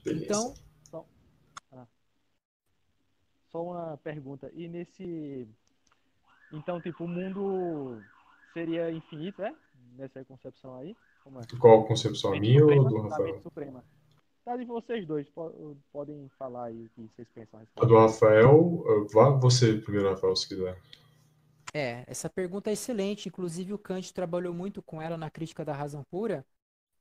Beleza. Então, só, ah, só uma pergunta. E nesse. Então, tipo, o mundo seria infinito, é? Nessa concepção aí? Como é? Qual a concepção, a Mente minha ou suprema? do Da mente Rafael? suprema. Tá de vocês dois. Podem falar aí o que vocês pensam a A respeito do disso. Rafael, vá você primeiro, Rafael, se quiser. Essa pergunta é excelente. Inclusive, o Kant trabalhou muito com ela na Crítica da Razão Pura.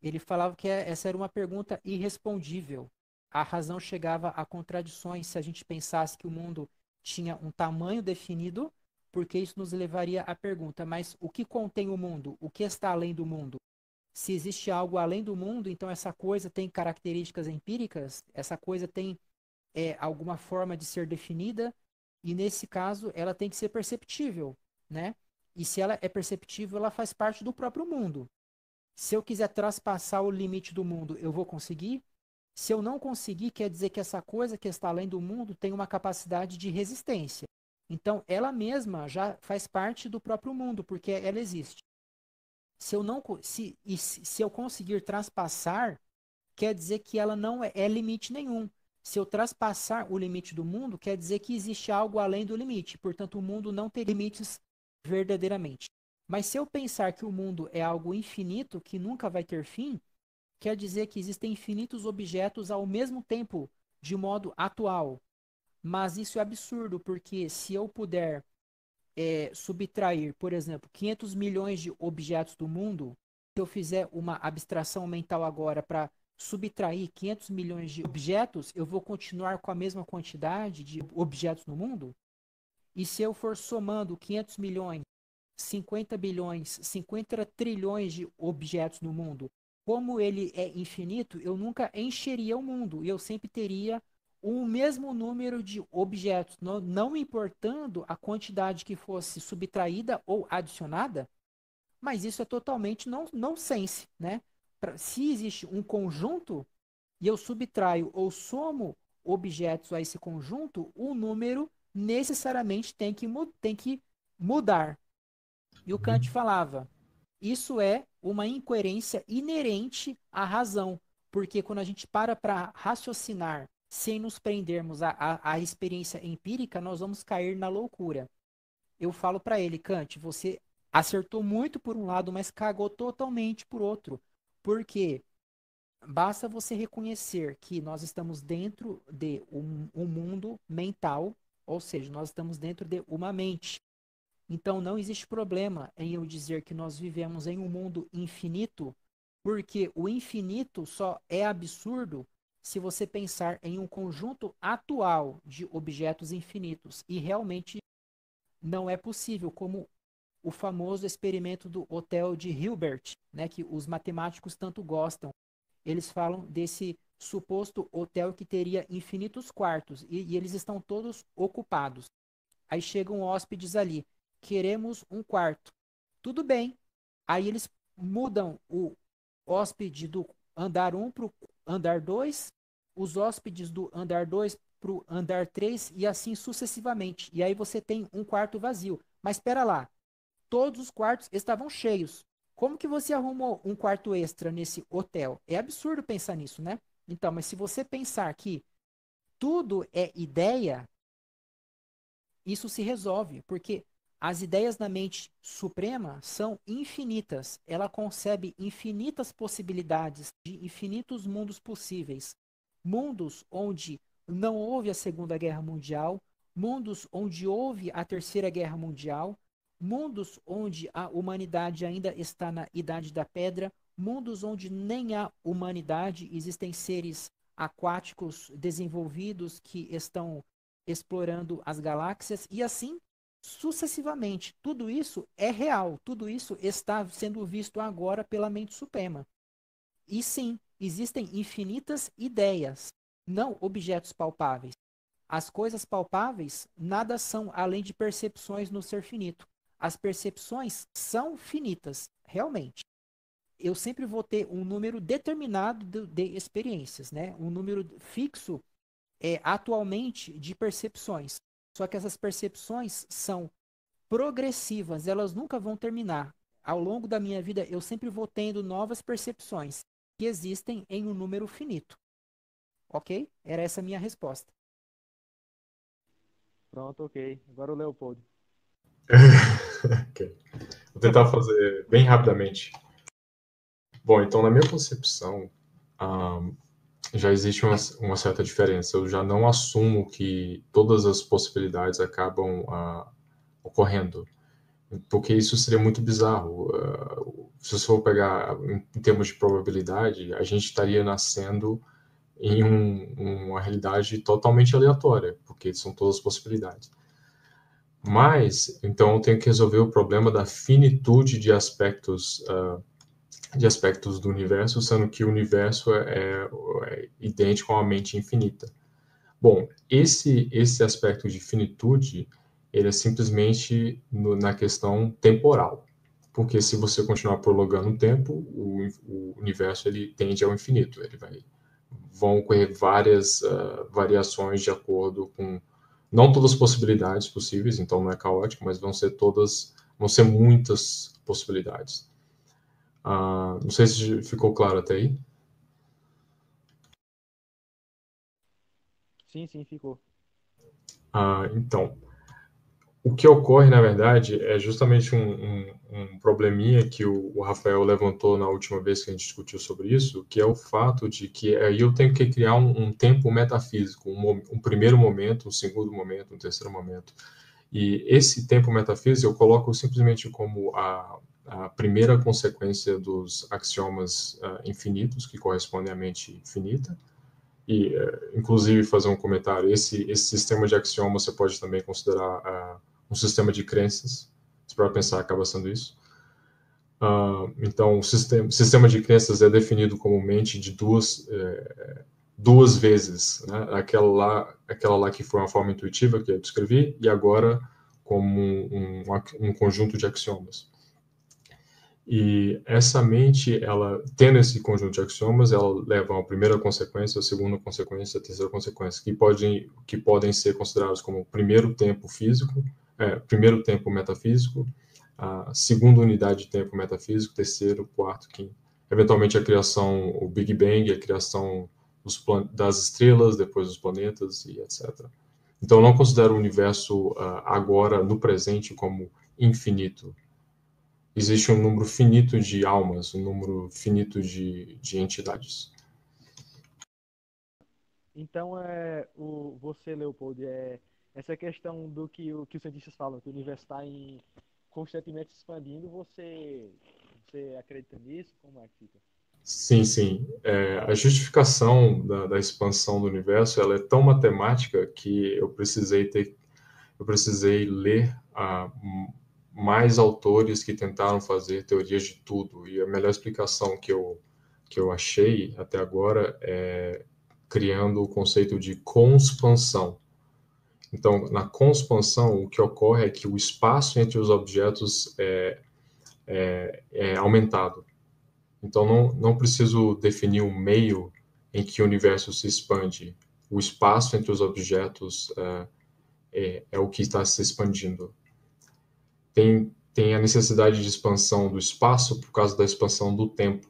Ele falava que essa era uma pergunta irrespondível. A razão chegava a contradições se a gente pensasse que o mundo tinha um tamanho definido, porque isso nos levaria à pergunta: mas o que contém o mundo? O que está além do mundo? Se existe algo além do mundo, então essa coisa tem características empíricas? Essa coisa tem alguma forma de ser definida? E nesse caso, ela tem que ser perceptível, né? E se ela é perceptível, ela faz parte do próprio mundo. Se eu quiser traspassar o limite do mundo, eu vou conseguir? Se eu não conseguir, quer dizer que essa coisa que está além do mundo tem uma capacidade de resistência. Então, ela mesma já faz parte do próprio mundo, porque ela existe. Se eu não se eu conseguir traspassar, quer dizer que ela não é limite nenhum. Se eu traspassar o limite do mundo, quer dizer que existe algo além do limite. Portanto, o mundo não tem limites verdadeiramente. Mas se eu pensar que o mundo é algo infinito, que nunca vai ter fim, quer dizer que existem infinitos objetos ao mesmo tempo, de modo atual. Mas isso é absurdo, porque se eu puder subtrair, por exemplo, 500 milhões de objetos do mundo, se eu fizer uma abstração mental agora para subtrair 500 milhões de objetos, eu vou continuar com a mesma quantidade de objetos no mundo? E se eu for somando 500 milhões, 50 bilhões, 50 trilhões de objetos no mundo, como ele é infinito, eu nunca encheria o mundo. E eu sempre teria o mesmo número de objetos, não importando a quantidade que fosse subtraída ou adicionada, mas isso é totalmente nonsense, né? Se existe um conjunto e eu subtraio ou somo objetos a esse conjunto, o número necessariamente tem que mudar. E o Kant falava, isso é uma incoerência inerente à razão, porque quando a gente para raciocinar sem nos prendermos à experiência empírica, nós vamos cair na loucura. Eu falo para ele, Kant, você acertou muito por um lado, mas cagou totalmente por outro. Porque basta você reconhecer que nós estamos dentro de um mundo mental, ou seja, nós estamos dentro de uma mente. Então não existe problema em eu dizer que nós vivemos em um mundo infinito, porque o infinito só é absurdo se você pensar em um conjunto atual de objetos infinitos. E realmente não é possível, como o famoso experimento do hotel de Hilbert, né, que os matemáticos tanto gostam. Eles falam desse suposto hotel que teria infinitos quartos e eles estão todos ocupados. Aí chegam hóspedes ali, queremos um quarto. Tudo bem. Aí eles mudam o hóspede do andar um para o andar 2, os hóspedes do andar 2 para o andar 3 e assim sucessivamente. E aí você tem um quarto vazio. Mas espera lá, todos os quartos estavam cheios. Como que você arrumou um quarto extra nesse hotel? É absurdo pensar nisso, né? Então, mas se você pensar que tudo é ideia, isso se resolve, porque as ideias da mente suprema são infinitas. Ela concebe infinitas possibilidades de infinitos mundos possíveis. Mundos onde não houve a Segunda Guerra Mundial, mundos onde houve a Terceira Guerra Mundial, mundos onde a humanidade ainda está na Idade da Pedra, mundos onde nem há humanidade, existem seres aquáticos desenvolvidos que estão explorando as galáxias e assim sucessivamente. Tudo isso é real, tudo isso está sendo visto agora pela mente suprema. E sim, existem infinitas ideias, não objetos palpáveis. As coisas palpáveis nada são além de percepções no ser finito. As percepções são finitas, realmente. Eu sempre vou ter um número determinado de experiências, né? Um número fixo atualmente de percepções. Só que essas percepções são progressivas, elas nunca vão terminar. Ao longo da minha vida, eu sempre vou tendo novas percepções que existem em um número finito. Ok? Era essa a minha resposta. Pronto, ok. Agora o Leopoldo. Ok. Vou tentar fazer bem rapidamente. Bom, então, na minha concepção, ah, já existe uma certa diferença. Eu já não assumo que todas as possibilidades acabam ocorrendo, porque isso seria muito bizarro. Se você for pegar em termos de probabilidade, a gente estaria nascendo em uma realidade totalmente aleatória, porque são todas possibilidades. Mas, então, eu tenho que resolver o problema da finitude de aspectos do universo, sendo que o universo é idêntico a uma mente infinita. Bom, esse aspecto de finitude, ele é simplesmente na questão temporal, porque se você continuar prolongando o tempo, o universo ele tende ao infinito, vão ocorrer várias variações de acordo com não todas as possibilidades possíveis, então não é caótico, mas vão ser muitas possibilidades. Não sei se ficou claro até aí. Sim, sim, ficou. Então, o que ocorre, na verdade, é justamente um probleminha que o Rafael levantou na última vez que a gente discutiu sobre isso, que é o fato de que aí eu tenho que criar um tempo metafísico, um primeiro momento, um segundo momento, um terceiro momento. E esse tempo metafísico eu coloco simplesmente como a primeira consequência dos axiomas infinitos, que correspondem à mente finita. E, inclusive, fazer um comentário, esse sistema de axiomas você pode também considerar um sistema de crenças, se para pensar, acaba sendo isso. Então, o sistema de crenças é definido comumente de duas vezes, né? Aquela lá que foi uma forma intuitiva que eu descrevi, e agora como um conjunto de axiomas. E essa mente, ela tendo esse conjunto de axiomas, ela leva a uma primeira consequência, a segunda consequência, a terceira consequência, que podem ser considerados como primeiro tempo físico, primeiro tempo metafísico, a segunda unidade de tempo metafísico, terceiro, quarto, quinto. Eventualmente a criação, o Big Bang, a criação das estrelas, depois dos planetas e etc. Então eu não considero o universo agora, no presente, como infinito. Existe um número finito de almas, um número finito de entidades. Então, você, Leopoldo, essa questão do que os cientistas falam, que o universo está constantemente se expandindo, você acredita nisso? Como é que fica? Sim, sim. A justificação da expansão do universo ela é tão matemática que eu precisei ler mais autores que tentaram fazer teorias de tudo. E a melhor explicação que eu achei até agora é criando o conceito de conspansão. Então, na conspansão, o que ocorre é que o espaço entre os objetos é aumentado. Então, não preciso definir um meio em que o universo se expande. O espaço entre os objetos é o que está se expandindo. Tem a necessidade de expansão do espaço por causa da expansão do tempo.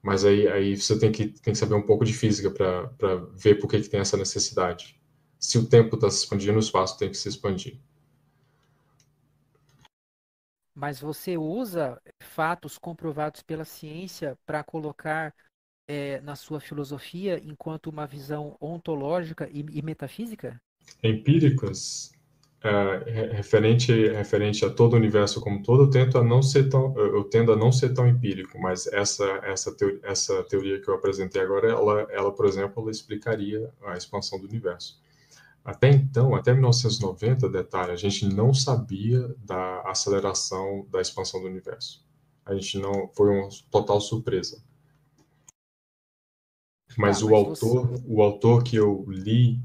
Mas aí você tem que saber um pouco de física para ver por que tem essa necessidade. Se o tempo está se expandindo, o espaço tem que se expandir. Mas você usa fatos comprovados pela ciência para colocar na sua filosofia enquanto uma visão ontológica e metafísica? Empíricas, referente a todo o universo como todo, eu tendo a não ser tão empírico, mas essa teoria que eu apresentei agora, ela, por exemplo, ela explicaria a expansão do universo. Até então, até 1990, detalhe, a gente não sabia da aceleração da expansão do universo. A gente não, foi uma total surpresa. Tá, Mas mas você. o autor que eu li,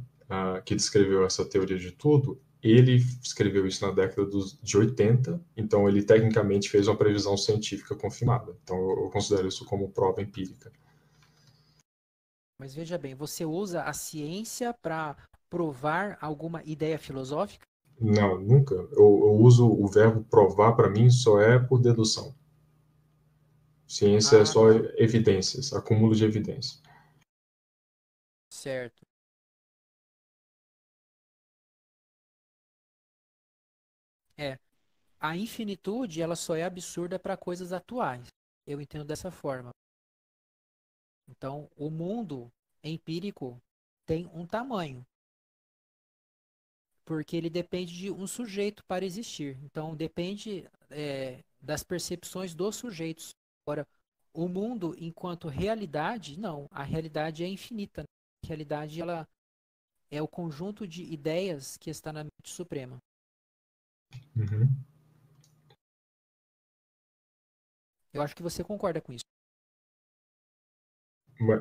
que descreveu essa teoria de tudo, ele escreveu isso na década de 80, então ele tecnicamente fez uma previsão científica confirmada. Então eu considero isso como prova empírica. Mas veja bem, você usa a ciência para provar alguma ideia filosófica? Não, nunca. Eu uso o verbo provar para mim só é por dedução. Ciência é Ah, só tá. evidências, acúmulo de evidências. Certo. É. A infinitude, ela só é absurda para coisas atuais. Eu entendo dessa forma. Então, o mundo empírico tem um tamanho, porque ele depende de um sujeito para existir. Então, depende, das percepções dos sujeitos. Agora, o mundo enquanto realidade, não. A realidade é infinita, né? A realidade, ela é o conjunto de ideias que está na mente suprema. Uhum. Eu acho que você concorda com isso.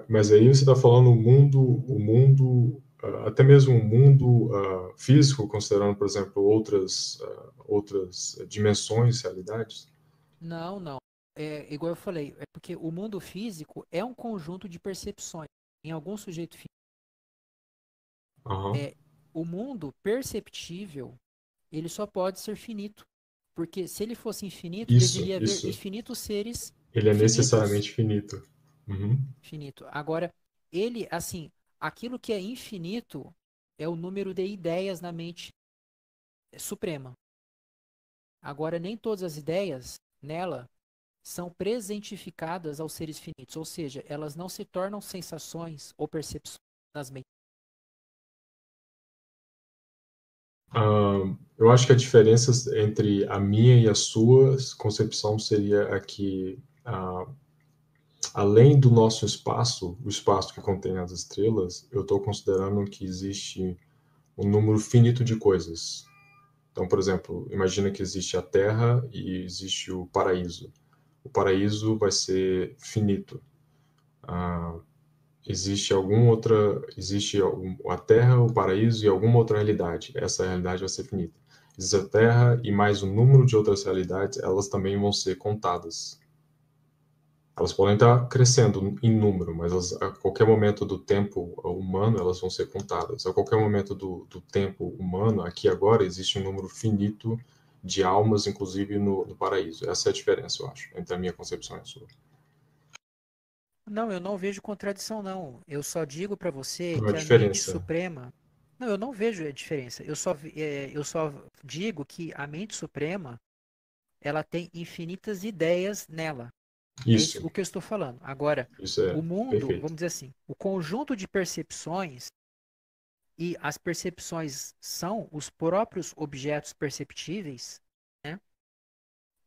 Mas aí você está falando até mesmo o mundo físico, considerando, por exemplo, outras dimensões, realidades? Não, não. É igual eu falei, é porque o mundo físico é um conjunto de percepções. Em algum sujeito físico, Aham. é o mundo perceptível, ele só pode ser finito. Porque se ele fosse infinito, Isso, deveria haver isso. infinitos seres Ele é finitos. necessariamente finito. Uhum. Finito. Agora, ele, assim, aquilo que é infinito é o número de ideias na mente suprema. Agora, nem todas as ideias nela são presentificadas aos seres finitos, ou seja, elas não se tornam sensações ou percepções nas mentes. Eu acho que a diferença entre a minha e a sua concepção seria a que, além do nosso espaço, o espaço que contém as estrelas, eu estou considerando que existe um número finito de coisas. Então, por exemplo, imagina que existe a Terra e existe o paraíso. O paraíso vai ser finito. Ah, existe a Terra, o paraíso e alguma outra realidade. Essa realidade vai ser finita. Existe a Terra e mais um número de outras realidades, elas também vão ser contadas. Elas podem estar crescendo em número, mas a qualquer momento do tempo humano, elas vão ser contadas. A qualquer momento do tempo humano, aqui agora, existe um número finito de almas, inclusive no paraíso. Essa é a diferença, eu acho, entre a minha concepção e a sua. Não, eu não vejo contradição, não. Eu só digo para você Não há que a mente diferença. suprema. Não, eu não vejo a diferença. Eu só digo que a mente suprema ela tem infinitas ideias nela. É isso Isso, o que eu estou falando. Agora, isso é o mundo, perfeito. vamos dizer assim, o conjunto de percepções e as percepções são os próprios objetos perceptíveis, né?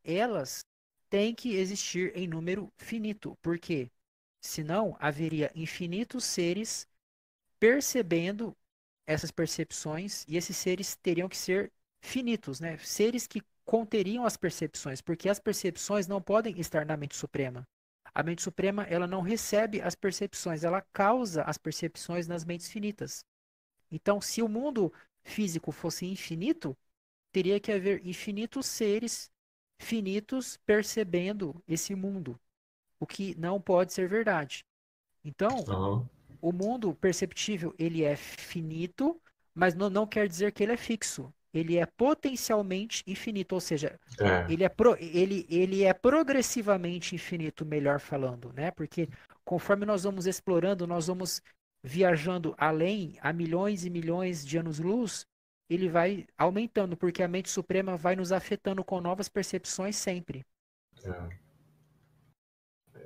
Elas têm que existir em número finito, porque senão haveria infinitos seres percebendo essas percepções e esses seres teriam que ser finitos, né? Seres que conteriam as percepções, porque as percepções não podem estar na mente suprema. A mente suprema, ela não recebe as percepções, ela causa as percepções nas mentes finitas. Então, se o mundo físico fosse infinito, teria que haver infinitos seres finitos percebendo esse mundo, o que não pode ser verdade. Então, Aham. o mundo perceptível, ele é finito, mas não quer dizer que ele é fixo. Ele é potencialmente infinito, ou seja, É, ele é progressivamente infinito, melhor falando, né? Porque conforme nós vamos explorando, nós vamos viajando além, a milhões e milhões de anos-luz, ele vai aumentando, porque a mente suprema vai nos afetando com novas percepções sempre.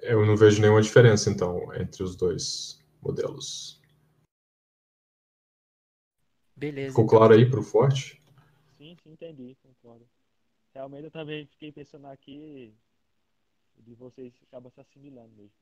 eu não vejo nenhuma diferença, então, entre os dois modelos. Beleza, Ficou então. claro aí para o Forte? Sim, sim, entendi, concordo. Realmente eu também fiquei pensando aqui de vocês acaba se assimilando mesmo.